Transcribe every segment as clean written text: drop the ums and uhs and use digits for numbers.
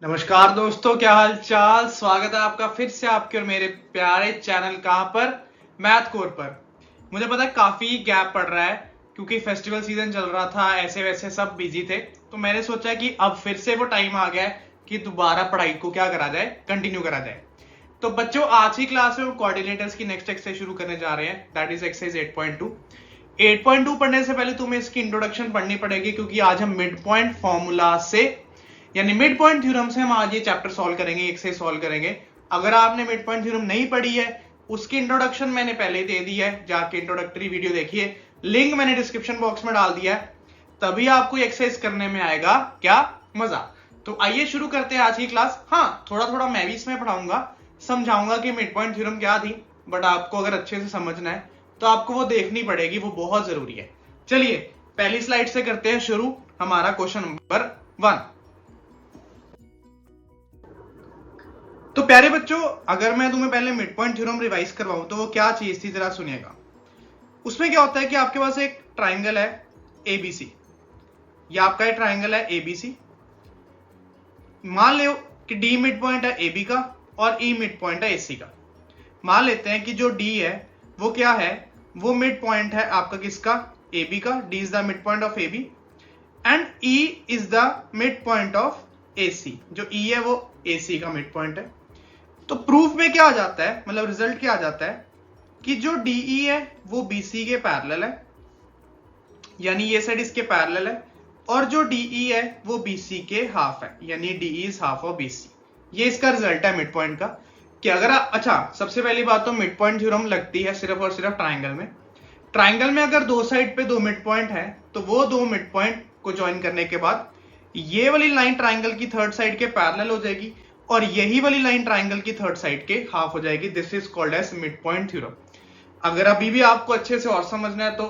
नमस्कार दोस्तों, क्या हाल चाल। स्वागत है आपका फिर से आपके और मेरे प्यारे चैनल कहां पर, मैथ कोर पर। मुझे पता है काफी गैप पड़ रहा है क्योंकि फेस्टिवल सीजन चल रहा था, ऐसे वैसे सब बिजी थे। तो मैंने सोचा कि अब फिर से वो टाइम आ गया है कि दोबारा पढ़ाई को क्या करा जाए, कंटिन्यू करा जाए। तो बच्चों, आज की क्लास में हम कोऑर्डिनेटर्स की नेक्स्ट एक्सरसाइज शुरू करने जा रहे हैं, दैट इज एक्सरसाइज 8.2। 8.2 पढ़ने से पहले तुम्हें इसकी इंट्रोडक्शन पढ़नी पड़ेगी क्योंकि आज हम मिड पॉइंट फॉर्मूला से यानी मिड पॉइंट थ्योरम से हम आज ये चैप्टर सॉल्व करेंगे, एक्सरसाइज सॉल्व करेंगे। अगर आपने मिड पॉइंट थ्योरम नहीं पढ़ी है, उसकी इंट्रोडक्शन मैंने पहले ही दे दी है, जाके इंट्रोडक्टरी वीडियो देखिए, लिंक मैंने डिस्क्रिप्शन बॉक्स में डाल दिया है। तभी आपको एक्सरसाइज करने में आएगा क्या मजा। तो आइए शुरू करते हैं आज की क्लास। हाँ, थोड़ा थोड़ा मैं भी इसमें पढ़ाऊंगा, समझाऊंगा कि मिड पॉइंट थ्योरम क्या थी, बट आपको अगर अच्छे से समझना है तो आपको वो देखनी पड़ेगी, वो बहुत जरूरी है। चलिए पहली स्लाइड से करते हैं शुरू हमारा क्वेश्चन नंबर 1। तो प्यारे बच्चों, अगर मैं तुम्हें पहले मिड पॉइंट थ्योरम रिवाइज करवाऊं तो वो क्या चीज थी, जरा सुनिएगा। उसमें क्या होता है कि आपके पास एक ट्राइंगल है एबीसी, या आपका एक ट्राइंगल है एबीसी। मान लो कि डी मिड पॉइंट है एबी का और ई मिड पॉइंट है एसी का। मान लेते हैं कि जो डी है वो क्या है, वो मिड पॉइंट है आपका किसका, एबी का। D is the mid point of AB and E is the mid point of AC. जो ई है वो एसी का मिड पॉइंट है। तो प्रूफ में क्या आ जाता है, मतलब रिजल्ट क्या आ जाता है कि जो डीई है वो बीसी के पैरेलल है, यानी ये साइड इसके पैरेलल है, और जो डीई है वो बीसी के हाफ है, यानी DE is half of BC. ये इसका रिजल्ट है मिड पॉइंट का। कि अगर अच्छा, सबसे पहली बात तो मिड पॉइंट थ्योरम लगती है सिर्फ और सिर्फ ट्राइंगल में। ट्राइंगल में अगर दो साइड पे दो मिड पॉइंट है तो वो दो मिड पॉइंट को ज्वाइन करने के बाद ये वाली लाइन ट्राइंगल की थर्ड साइड के पैरेलल हो जाएगी और यही वाली लाइन ट्राइंगल की थर्ड साइड के हाफ हो जाएगी। This is called as mid point theorem. अगर अभी भी आपको अच्छे से और समझना है तो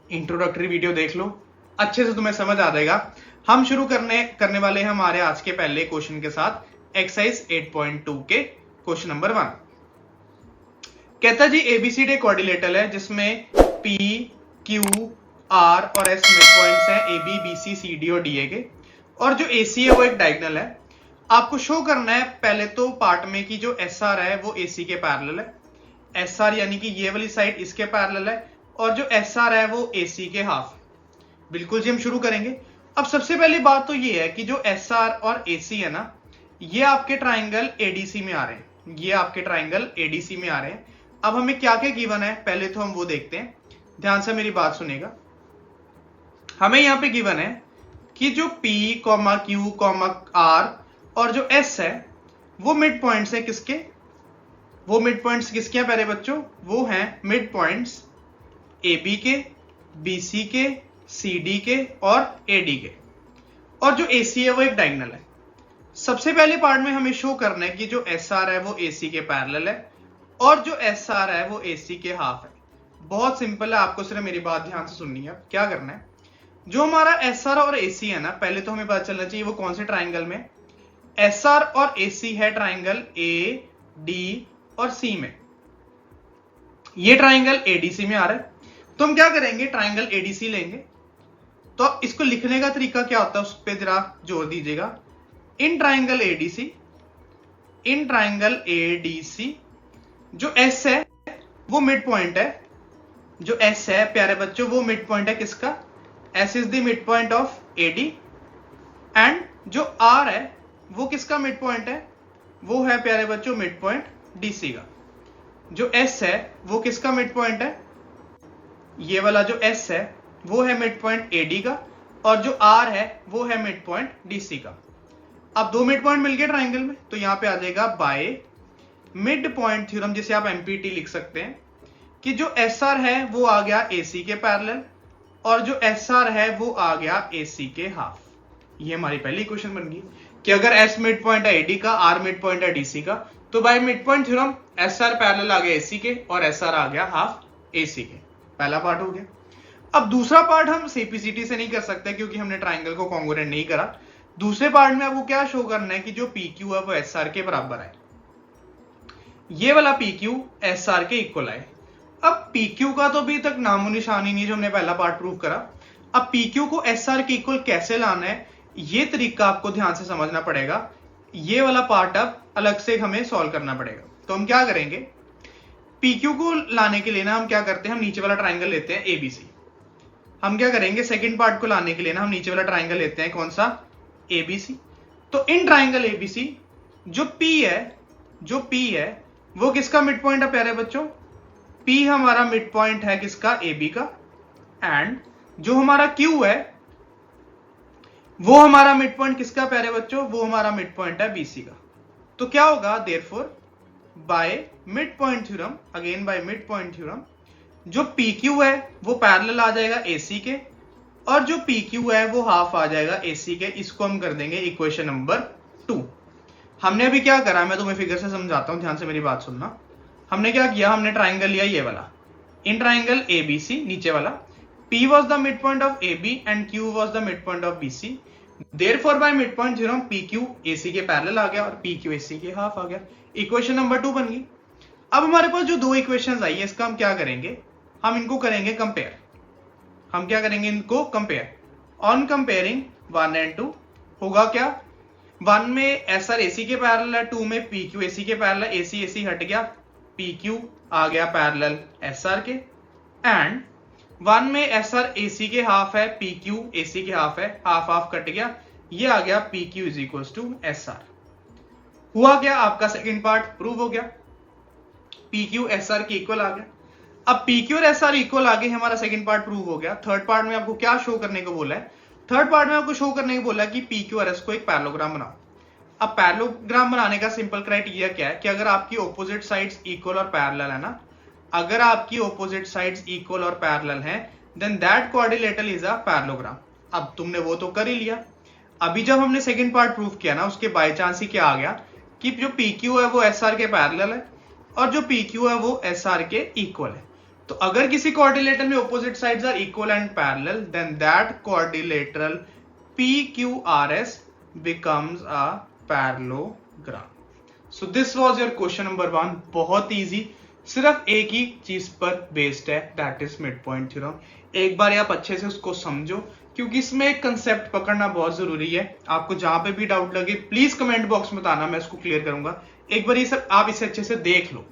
इंट्रोडक्टरी वीडियो देख लो, अच्छे से तुम्हें समझ आ जाएगा। हम शुरू करने वाले हैं हमारे आज के पहले क्वेश्चन के साथ, एक्सरसाइज 8.2 के क्वेश्चन नंबर 1। कहता जी एबीसीडी कोऑर्डिनेटर है जिसमें पी क्यू आर और एस मिड पॉइंट्स हैं, A B B C C D और डी ए के, और जो ए सी है वो एक डायगोनल है। आपको शो करना है पहले तो पार्ट में कि जो एस आर है वो एसी के पैरेलल है। एस आर यानी कि ये वाली साइड इसके पैरेलल है और जो एस आर है वो एसी के हाफ। बिल्कुल जी, हम शुरू करेंगे। अब सबसे पहली बात तो ये है कि जो एस आर और एसी है ना, ये आपके ट्राइंगल एडीसी में आ रहे हैं, ये आपके ट्राइंगल एडीसी में आ रहे हैं। अब हमें क्या क्या गिवन है पहले तो हम वो देखते हैं, ध्यान से मेरी बात सुनेगा। हमें यहां पे गिवन है कि जो P, Q, R और जो S है वो मिड पॉइंट्स है किसके, वो मिड पॉइंट्स किसके हैं प्यारे बच्चों, वो हैं मिड पॉइंट्स AB के, BC के, CD के और AD के। और जो AC है वो एक डायगोनल है। सबसे पहले पार्ट में हमें शो करना है कि जो SR है वो AC के पैरेलल है और जो SR है वो AC के हाफ है। बहुत सिंपल है, आपको सिर्फ मेरी बात ध्यान से सुननी है। क्या करना है, जो हमारा SR और AC है ना, पहले तो हमें पता चलना चाहिए वो कौन से ट्राइंगल में। SR और AC है ट्राइंगल A, D और C में। ये ट्राइंगल ADC में आ रहा है, तो हम क्या करेंगे, ट्राइंगल ADC लेंगे। तो इसको लिखने का तरीका क्या होता है उस पर जरा जोर दीजिएगा। In triangle ADC, in triangle ADC जो S है वो मिड पॉइंट है, जो S है प्यारे बच्चों वो मिड पॉइंट है किसका, S is the midpoint of AD and जो R है वो किसका मिड पॉइंट है, वो है प्यारे बच्चों मिड पॉइंट DC का। जो S है वो किसका मिड पॉइंट है, ये वाला जो S है वो है मिड पॉइंट AD का और जो R है वो है मिड पॉइंट DC का। अब दो मिड पॉइंट मिल गए ट्राइंगल में, तो यहां पे आ जाएगा बाय मिड पॉइंट थ्योरम, जिसे आप MPT लिख सकते हैं, कि जो SR है वो आ गया AC के पैरेलल और जो SR है वो आ गया AC के हाफ। ये हमारी पहली क्वेश्चन बन गई कि अगर S मिड पॉइंट है AD का, R मिड पॉइंट है DC का, तो by mid point theorem SR parallel आ गया AC के और SR आ गया हाफ AC के। पहला पार्ट हो गया। अब दूसरा पार्ट हम CPCT से नहीं कर सकते क्योंकि हमने ट्राइंगल को कॉन्ग्रुएंट नहीं करा। दूसरे पार्ट में आपको क्या शो करना है कि जो PQ है वो SR के बराबर है, ये वाला PQ SR के इक्वल है। अब PQ का तो अभी तक नामो निशान ही नहीं, जो हमने पहला पार्ट प्रूव करा। अब PQ को SR के इक्वल कैसे लाना है, ये तरीका आपको ध्यान से समझना पड़ेगा, ये वाला पार्ट अब अलग से हमें सॉल्व करना पड़ेगा। तो हम क्या करेंगे, PQ को लाने के लिए ना हम क्या करते हैं, हम नीचे वाला ट्राइंगल लेते हैं ABC। हम क्या करेंगे, सेकंड पार्ट को लाने के लिए ना हम नीचे वाला ट्राइंगल लेते हैं, कौन सा, ABC। तो इन ट्राइंगल ABC जो P है वो किसका मिड पॉइंट है प्यारे बच्चों, P हमारा मिड पॉइंट है किसका, AB का। एंड जो हमारा Q है वो हमारा मिड पॉइंट किसका प्यारे बच्चों, वो हमारा मिड पॉइंट है BC का। तो क्या होगा, therefore by mid point theorem, again bye mid point theorem, जो PQ है वो पैरेलल आ जाएगा AC के, और जो PQ है वो हाफ आ जाएगा AC के। इसको हम कर देंगे इक्वेशन नंबर 2। हमने अभी क्या करा, मैं तुम्हें फिगर से समझाता हूं, ध्यान से मेरी बात सुनना। हमने क्या किया, हमने ट्राइंगल लिया ये वाला, इन ट्राइंगल ABC नीचे वाला, P was the midpoint of AB and Q was the midpoint of BC। Therefore by midpoint theorem PQ AC के पैरेलल आ गया और PQ AC के हाफ आ गया। इक्वेशन नंबर 2 बन गई। अब हमारे पास जो दो इक्वेशंस आई है, इसका हम क्या करेंगे, हम इनको करेंगे कंपेयर। हम क्या करेंगे, इनको कंपेयर। ऑन कंपेयरिंग 1 and 2 होगा क्या, 1 में SR AC के पैरेलल है, 2 में PQ AC के पैरेलल है, AC AC हट गया, PQ आ गया पैरेलल SR के। एंड 1 में SR AC के हाफ है, PQ AC के हाफ है, हाफ हाफ कट गया, ये आ गया PQ is equal to SR। हुआ क्या, आपका सेकंड पार्ट प्रूव हो गया, PQ SR के इक्वल आ गया। अब PQ और SR इक्वल आ गए, हमारा सेकंड पार्ट प्रूव हो गया। थर्ड पार्ट में आपको क्या शो करने को बोला है, थर्ड पार्ट में आपको शो करने को बोला है कि PQ और S को एक पैरेललोग्राम बनाओ। अब पैरेललोग्राम बनाने का सिंपल क्राइटेरिया क्या है कि अगर आपकी ऑपोजिट साइड्स इक्वल और पैरेलल है ना, अगर आपकी ऑपोजिट साइड्स इक्वल और पैरेलल हैं, then that quadrilateral is a parallelogram. अब तुमने वो तो कर ही लिया। अभी जब हमने सेकंड पार्ट प्रूव किया ना, उसके बाय चांस ही क्या आ गया कि जो PQ है वो SR के पैरेलल है और जो PQ है वो SR के इक्वल है। तो अगर किसी क्वाड्रिलेटरल में opposite sides are equal and parallel, then that quadrilateral PQRS becomes a parallelogram। So this was your question number 1। बहुत इजी, सिर्फ एक ही चीज पर बेस्ड है, that is mid point theorem. एक बार आप अच्छे से उसको समझो, क्योंकि इसमें एक कंसेप्ट पकड़ना बहुत जरूरी है। आपको जहां पे भी डाउट लगे प्लीज कमेंट बॉक्स में बताना, मैं इसको क्लियर करूंगा। एक बार ये सब आप इसे अच्छे से देख लो।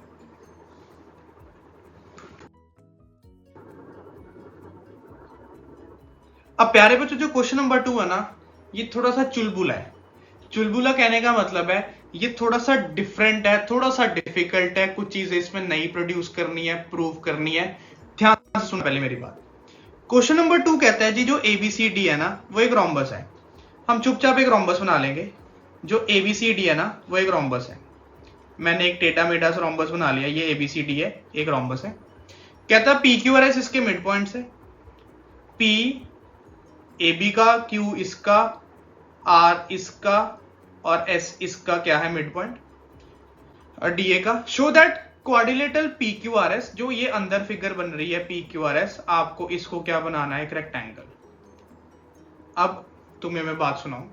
अब प्यारे बच्चों, जो क्वेश्चन नंबर 2 है ना, ये थोड़ा सा चुलबुला है। चुलबुला कहने का मतलब है ये थोड़ा सा डिफरेंट है, थोड़ा सा डिफिकल्ट है, कुछ चीजें इसमें नई प्रोड्यूस करनी है, प्रूव करनी है। ध्यान से सुनो पहले मेरी बात। क्वेश्चन नंबर 2 कहता है जी जो ABCD है ना वो एक रोम्बस है। हम चुपचाप एक रोम्बस बना लेंगे। जो ABCD है ना वो एक रोम्बस है। मैंने एक टेढ़ा मेढ़ा सा रोम्बस बना लिया, ये ABCD है, एक रोम्बस है। कहता है PQ और S इसके मिड पॉइंट्स है, P AB का, Q इसका, R इसका और S इसका क्या है मिड पॉइंट, और DA का। शो दैट क्वाड्रिलेटरल PQRS, जो ये अंदर फिगर बन रही है PQRS, आपको इसको क्या बनाना है, एक रेक्टेंगल। अब तुम्हें मैं बात सुनाऊं,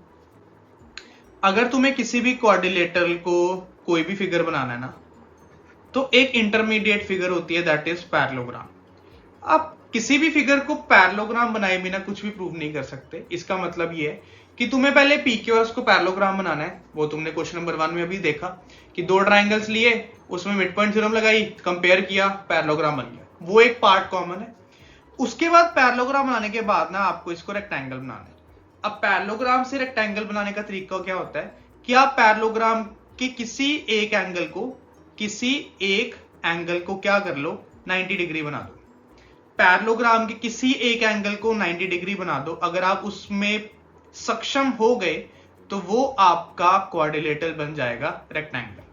अगर तुम्हें किसी भी क्वाड्रिलेटरल को कोई भी फिगर बनाना है ना, तो एक इंटरमीडिएट फिगर होती है, दैट इज पैरेललोग्राम। आप किसी भी फिगर को पैरेललोग्राम बनाए बिना कुछ भी प्रूव नहीं कर सकते। इसका मतलब ये है कि तुम्हें पहले PQRS को पैरेललोग्राम बनाना है। वो तुमने क्वेश्चन नंबर 1 में अभी देखा कि दो ट्राइंगल्स लिए, उसमें मिड पॉइंट थ्योरम लगाई, कंपेयर किया, पैरेललोग्राम बन गया। वो एक पार्ट कॉमन है। उसके बाद पैरेललोग्राम बनाने के बाद ना आपको इसको रेक्टेंगल बनाना है। अब पैरेललोग्राम से रेक्टेंगल बनाने का तरीका क्या होता है कि आप पैरेललोग्राम के किसी एक एंगल को क्या कर लो, 90 डिग्री बना दो। पैरेललोग्राम के किसी एक एंगल को 90 डिग्री बना दो। अगर आप उसमें सक्षम हो गए तो वो आपका क्वाड्रिलेटरल बन जाएगा, रेक्टेंगल।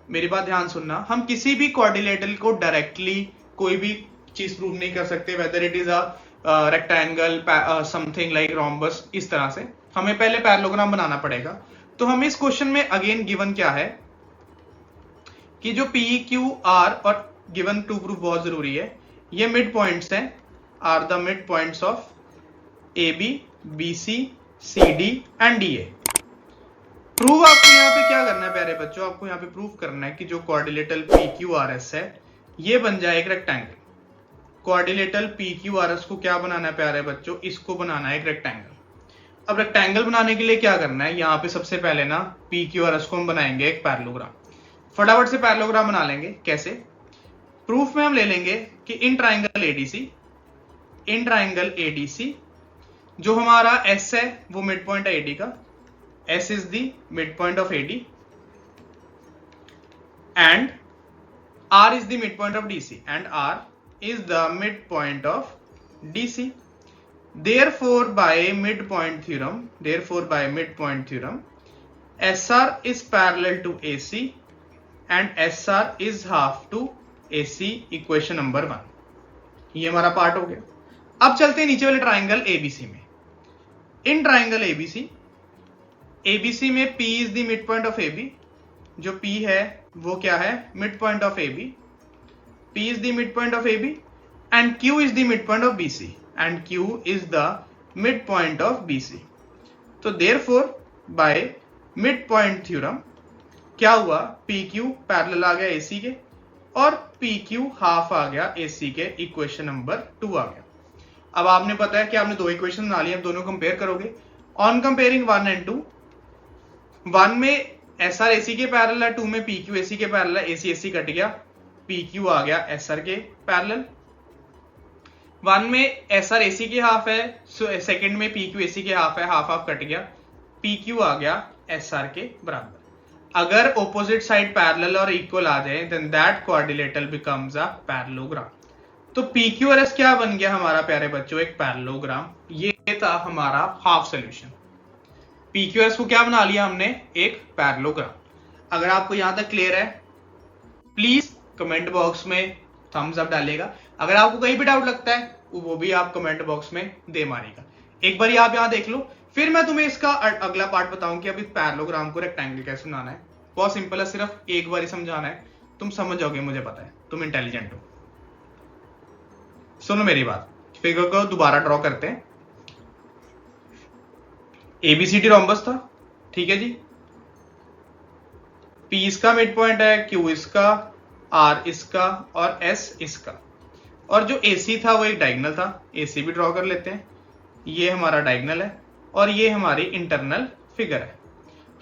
मेरी बात ध्यान सुनना, हम किसी भी क्वाड्रिलेटरल को डायरेक्टली कोई भी चीज प्रूव नहीं कर सकते, whether it is a rectangle, something like rhombus. इस तरह से हमें पहले पैरेललोग्राम बनाना पड़ेगा। तो हमें इस क्वेश्चन में अगेन गिवन क्या है कि जो PQR और गिवन टू प्रूफ बहुत जरूरी है, ये मिड पॉइंट्स हैं, are the mid points of AB, BC, CD and DA। Prove आपको यहाँ पे क्या करना है प्यारे बच्चों, आपको यहाँ पे प्रूव करना है कि जो क्वाड्रिलेटरल PQRS है ये बन जाए एक रेक्टेंगल। क्वाड्रिलेटरल PQRS को क्या बनाना है प्यारे बच्चों, इसको बनाना है एक रेक्टेंगल। अब रेक्टेंगल बनाने के लिए क्या करना है, यहाँ पे सबसे पहले ना पी क्यू आर एस को हम बनाएंगे एक पैरेललोग्राम। फटाफट से पैरेललोग्राम बना लेंगे। कैसे? प्रूफ में हम ले लेंगे कि इन ट्राइंगल एडीसी जो हमारा एस है वो मिड पॉइंट है एडी का, S is the mid point of AD and R is the mid point of DC and R is the mid point of DC. Therefore, by midpoint theorem, SR is parallel to AC and SR is half to AC, equation number 1। ये हमारा part हो गया। अब चलते हैं नीचे वाले triangle ABC में। इन ट्राइंगल ABC में P is the midpoint of AB, जो P है वो क्या है, mid point of AB। P is the midpoint of AB and Q is the midpoint of BC and Q is the midpoint of BC। तो therefore by midpoint theorem क्या हुआ, PQ parallel आ गया AC के और PQ half आ गया AC के, equation number 2 आ गया। अब आपने पता है कि आपने दो इक्वेशन बना ली, अब दोनों कंपेयर करोगे। ऑन कंपेयरिंग 1 एंड 2, 1 में SR AC के पैरेलल है, 2 में PQ AC के पैरेलल है, AC AC कट गया, PQ आ गया SR के पैरेलल। 1 में SR AC के हाफ है, सेकंड में PQ AC के हाफ है, हाफ हाफ कट गया, PQ आ गया SR के बराबर। अगर ऑपोजिट साइड पैरेलल और इक्वल आ जाए then that quadrilateral becomes a parallelogram. तो PQRS क्या बन गया हमारा प्यारे बच्चों, एक पैरेललोग्राम। ये था हमारा हाफ सॉल्यूशन। PQRS को क्या बना लिया हमने, एक पैरेललोग्राम। अगर आपको यहां तक क्लियर है प्लीज कमेंट बॉक्स में थम्स अप डालिएगा। अगर आपको कहीं भी डाउट लगता है वो भी आप कमेंट बॉक्स में दे मारिएगा। एक बार आप यहां देख लो, फिर मैं तुम्हें इसका अगला पार्ट बताऊं कि अभी पैरेललोग्राम को रेक्टेंगल कैसे बनाना है। बहुत सिंपल है, सिर्फ एक बार ही समझाना है, तुम समझ जाओगे, मुझे पता है तुम इंटेलिजेंट हो। सुनो मेरी बात, फिगर को दोबारा ड्रॉ करते हैं। ABCD रोम्बस था, ठीक है जी। P इसका मिड पॉइंट है, Q इसका, R इसका और S इसका। और जो AC था वो एक डायगोनल था, AC भी ड्रॉ कर लेते हैं। ये हमारा डायगोनल है और ये हमारी इंटरनल फिगर है।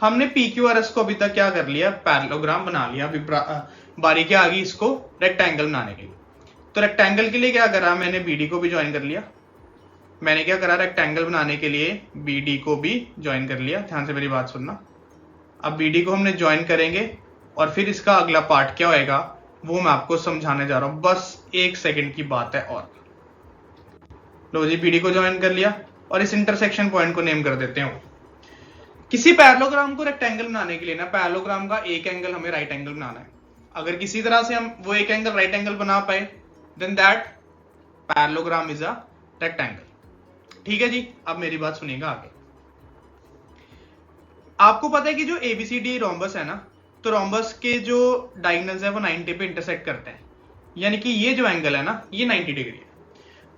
हमने PQRS को अभी तक क्या कर लिया, पैरेललोग्राम बना लिया। अभी बारी क्या आ गई इसको रेक्टेंगल बनाने के लिए। तो रेक्टेंगल के लिए क्या करा, मैंने BD को भी ज्वाइन कर लिया। मैंने क्या करा, रेक्टेंगल बनाने के लिए BD को भी ज्वाइन कर लिया। ध्यान से मेरी बात सुनना। अब BD को हमने ज्वाइन करेंगे और फिर इसका अगला पार्ट क्या होएगा वो मैं आपको समझाने जा रहा हूं, बस 1 सेकंड की बात है। और लो जी, BD को ज्वाइन कर लिया और इस इंटरसेक्शन पॉइंट को नेम कर देते हैं। किसी पैरेललोग्राम को रेक्टेंगल बनाने के लिए ना, पैरेललोग्राम का एक एंगल हमें राइट एंगल बनाना है। अगर किसी तरह से हम वो एक एंगल राइट एंगल बना पाए then that parallelogram is a rectangle. ठीक है जी, अब मेरी बात सुनिएगा आगे। आपको पता है कि जो ABCD रोम्बस है ना, तो रोम्बस के जो डायगोनल्स है वो 90 पे इंटरसेक्ट करते हैं, यानी कि ये जो एंगल है ना ये 90 डिग्री है।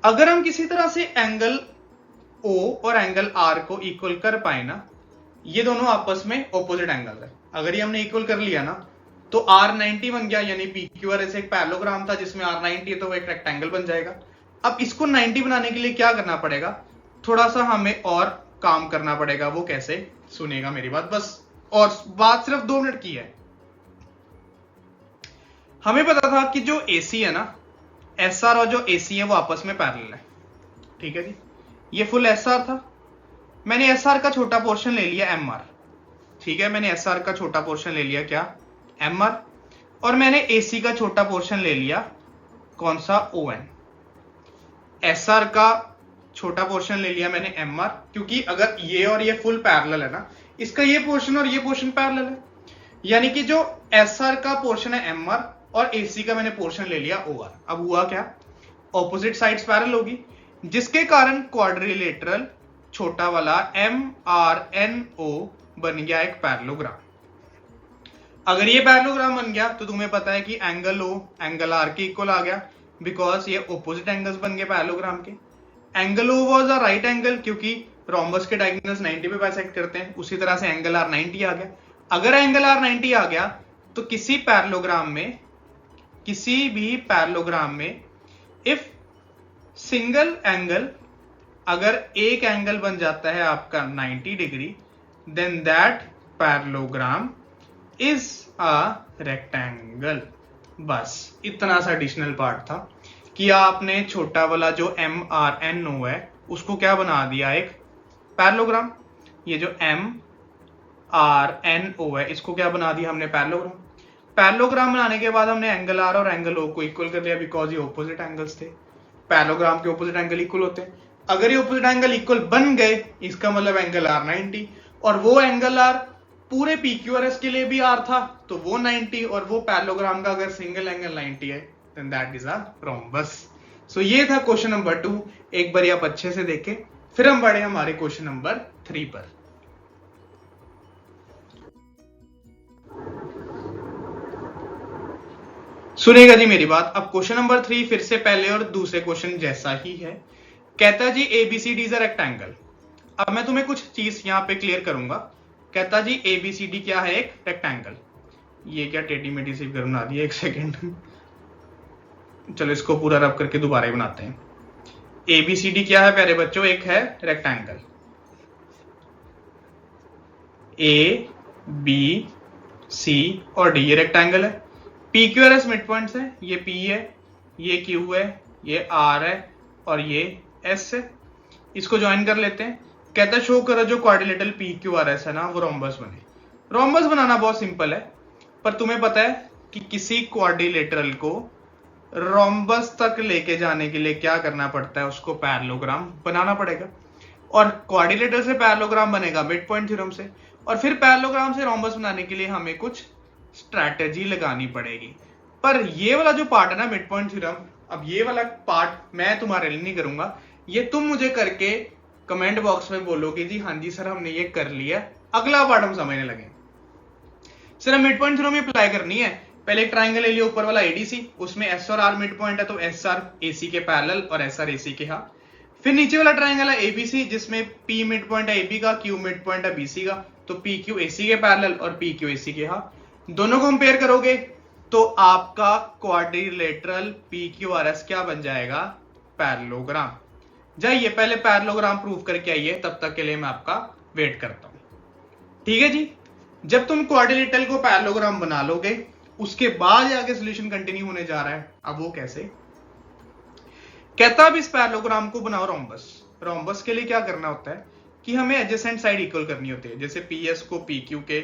अगर हम किसी तरह से एंगल O और एंगल R को इक्वल कर पाए ना, ये दोनों आपस में ऑपोजिट एंगल है, अगर ये हमने इक्वल कर लिया ना तो R 90 बन गया, यानी PQRS एक पैरेललोग्राम था जिसमें R 90 है तो वो एक रेक्टेंगल बन जाएगा। अब इसको 90 बनाने के लिए क्या करना पड़ेगा, थोड़ा सा हमें और काम करना पड़ेगा। वो कैसे, सुनिएगा मेरी बात बस, और बात सिर्फ 2 मिनट की है। हमें पता था कि जो AC है ना, SR और जो AC है वो आपस में पैरेलल है, ठीक है जी। ये फुल SR था, मैंने SR का छोटा पोर्शन ले लिया MR, ठीक है। मैंने SR का छोटा पोर्शन ले लिया क्या, MR, और मैंने AC का छोटा पोर्शन ले लिया कौन सा, ON। SR का छोटा पोर्शन ले लिया मैंने MR, क्योंकि अगर ये और ये फुल पैरेलल है ना, इसका ये पोर्शन और ये पोर्शन पैरेलल है, यानी कि जो SR का पोर्शन है MR और AC का मैंने पोर्शन ले लिया OR। अब हुआ क्या, ऑपोजिट साइड्स पैरेलल होगी, जिसके कारण क्वाड्रिलेटरल छोटा वाला MRNO बन गया एक पैरेललोग्राम। अगर ये पैरेललोग्राम बन गया तो तुम्हें पता है कि एंगल O एंगल R के इक्वल आ गया, बिकॉज ये ऑपोजिट एंगल्स बन गए पैरेललोग्राम के। Angle O was a right angle, क्योंकि रोम्बस के डायगोनल्स 90 पे बाइसेक्ट करते हैं। उसी तरह से एंगल R 90 आ गया। अगर एंगल R 90 आ गया तो किसी भी पैरेललोग्राम में इफ सिंगल एंगल अगर एक एंगल बन जाता है आपका 90 degree, then that parallelogram is a rectangle. बस इतना सा एडिशनल पार्ट था कि आपने छोटा वाला जो MRNO है उसको क्या बना दिया, एक पैरेललोग्राम। ये जो MRNO है इसको क्या बना दिया हमने, पैरेललोग्राम। पैरेललोग्राम बनाने के बाद हमने एंगल R और एंगल O को इक्वल कर लिया, बिकॉज ये ऑपोजिट एंगल्स थे। पैरेललोग्राम के ऑपोजिट एंगल इक्वल होते हैं। अगर ये ऑपोजिट एंगल इक्वल बन गए इसका मतलब एंगल R 90, और वो एंगल R पूरे PQRS के लिए भी R था तो वो 90, और वो पैरेललोग्राम का अगर सिंगल एंगल 90 है then that is a rhombus. So ये था क्वेश्चन नंबर 2। एक बार आप अच्छे से देखें, फिर हम बढ़े हमारे क्वेश्चन नंबर 3 पर। सुनिएगा जी मेरी बात। अब क्वेश्चन नंबर 3 फिर से पहले और दूसरे क्वेश्चन जैसा ही है। कहता जी ABCD इज अ रेक्टेंगल। अब मैं तुम्हें कुछ चीज यहां पे क्लियर करूंगा। कहता जी ABCD क्या है, एक रेक्टेंगल। ये क्या टेढ़ी मेढ़ी सी फिगर बना दी, एक सेकेंड। चलो इसको पूरा रब करके दोबारा ही बनाते हैं। ABCD क्या है प्यारे बच्चों, एक है रेक्टेंगल। A B C और D ये रेक्टेंगल है। PQRS मिड पॉइंट्स है, ये P है, ये Q है, ये R है और ये S है। इसको ज्वाइन कर लेते हैं। कहता शो करो जो क्वाड्रिलेटरल PQRS है ना वो रोम्बस बने। रोम्बस बनाना बहुत सिंपल है, पर तुम्हें पता है कि किसी क्वाड्रिलेटरल को रोम्बस तक लेके जाने के लिए क्या करना पड़ता है, उसको पैरेललोग्राम बनाना पड़ेगा। और क्वाड्रिलेटरल से पैरेललोग्राम बनेगा मिड पॉइंट थ्योरम से, और फिर पैरेललोग्राम से रोम्बस बनाने के लिए हमें कुछ स्ट्रैटेजी लगानी पड़ेगी। पर ये वाला जो पार्ट है ना मिड पॉइंट थ्योरम, अब ये वाला पार्ट मैं तुम्हारे लिए नहीं करूंगा, ये तुम मुझे करके कमेंट बॉक्स में बोलोगे जी हाँ जी सर हमने ये कर लिया, अगला पार्ट हम समझने लगे। सिर्फ मिड पॉइंट थ्योरम अप्लाई करनी है। पहले एक ट्राइंगल ले लिया, ऊपर वाला ADC, उसमें S और R मिड पॉइंट है तो SR AC के पैरेलल और SR AC के। हाँ, फिर नीचे वाला ट्राइंगल है ABC जिसमें P मिड पॉइंट है AB का, Q मिड पॉइंट है BC का, तो PQ AC के पैरेलल और PQ AC के। हाँ, दोनों को कंपेयर करोगे तो आपका क्वाड्रिलेटरल PQRS क्या बन जाएगा, पैरेललोग्राम। जाइए पहले पैरेललोग्राम प्रूव करके आइए, तब तक के लिए मैं आपका वेट करता हूं। ठीक है जी। जब तुम क्वाड्रिलेटरल को पैरेललोग्राम बना लोगे उसके बाद आगे सॉल्यूशन कंटिन्यू होने जा रहा है। अब वो कैसे, कहता अब इस पैरेललोग्राम को बनाओ रोम्बस। रोम्बस के लिए क्या करना होता है कि हमें एडजेसेंट साइड इक्वल करनी होती है, जैसे PS को PQ के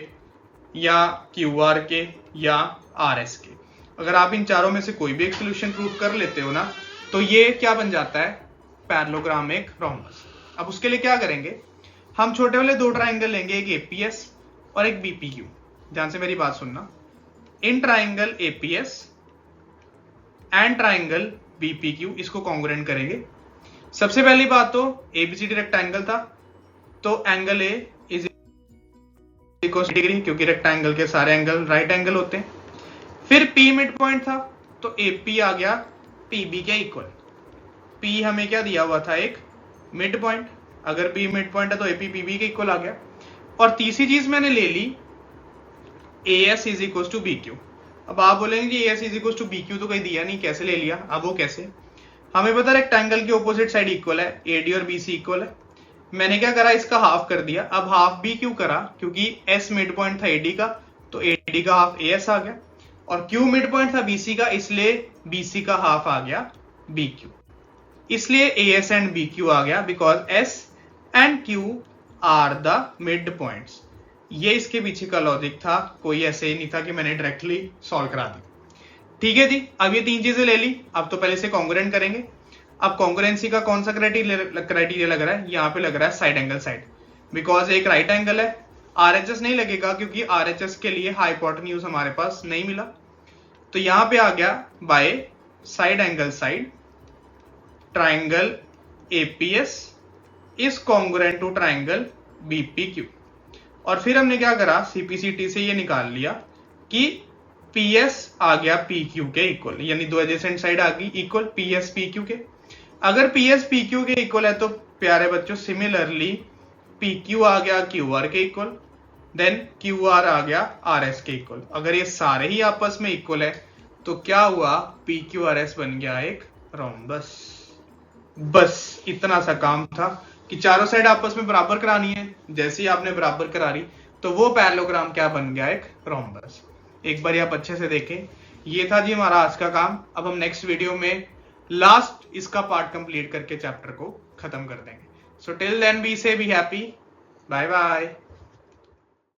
या QR के या RS के। अगर आप इन चारों में से कोई भी एक सॉल्यूशन प्रूव कर लेते हो ना तो ये क्या बन जाता है, पैरेललोग्राम, एक रोम्बस। अब उसके लिए क्या करेंगे, हम छोटे वाले दो ट्राइंगल लेंगे, एक APS और एक BPQ। ध्यान से मेरी बात सुनना। In triangle APS and triangle BPQ इसको कॉन्ग्रुएंट करेंगे। सबसे पहली बात तो ABCD रेक्टेंगल था तो angle A is equal degree, क्योंकि रेक्टेंगल के सारे एंगल राइट एंगल होते हैं। फिर P मिड पॉइंट था तो AP आ गया PB के इक्वल। P हमें क्या दिया हुआ था, एक मिड पॉइंट। अगर P मिड पॉइंट है तो AP PB के इक्वल आ गया। और तीसरी चीज मैंने ले ली AS is equal to BQ। अब आप बोलेंगे कि AS is equal to BQ तो कहीं दिया नहीं, कैसे ले लिया। अब वो कैसे, हमें पता रेक्टेंगल की ऑपोजिट साइड इक्वल है, AD और BC इक्वल है। मैंने क्या करा, इसका हाफ कर दिया। अब हाफ भी क्यों करा, क्योंकि S मिड पॉइंट था AD का तो AD का हाफ AS आ गया, और Q मिड पॉइंट था BC का इसलिए BC का हाफ आ गया BQ। इसलिए AS एंड BQ आ गया because S and Q are the mid points. ये इसके पीछे का लॉजिक था, कोई ऐसे ही नहीं था कि मैंने डायरेक्टली सॉल्व करा दी। ठीक है जी। अब ये तीन चीजें ले ली, अब तो पहले से कॉन्ग्रुएंट करेंगे। अब कॉन्ग्रुएंसी का कौन सा क्राइटेरिया लग रहा है, यहाँ पे लग रहा है साइड एंगल साइड, बिकॉज एक राइट एंगल है। RHS नहीं लगेगा क्योंकि RHS के लिए हाइपोटेन्यूज हमारे पास नहीं मिला, तो यहां पे आ गया by side angle side triangle APS is congruent to triangle BPQ। और फिर हमने क्या करा, CPCT से ये निकाल लिया कि PS आ गया PQ के इक्वल, यानी दो एडजेसेंट साइड आ गई इक्वल PS PQ के। अगर PS PQ के इक्वल है तो प्यारे बच्चों सिमिलरली PQ आ गया QR के इक्वल, देन QR आ गया RS के इक्वल। अगर ये सारे ही आपस में इक्वल है तो क्या हुआ, PQRS बन गया एक रोम्बस। बस इतना सा काम था कि चारों साइड आपस में बराबर करानी है। जैसे ही आपने बराबर करा ली तो वो पैरेललोग्राम क्या बन गया, एक रोम्बस। एक बार आप अच्छे से देखें। ये था जी हमारा आज का काम। अब हम नेक्स्ट वीडियो में लास्ट इसका पार्ट कंप्लीट करके चैप्टर को खत्म कर देंगे। सो टिल देन बी से बी हैप्पी, बाय बाय।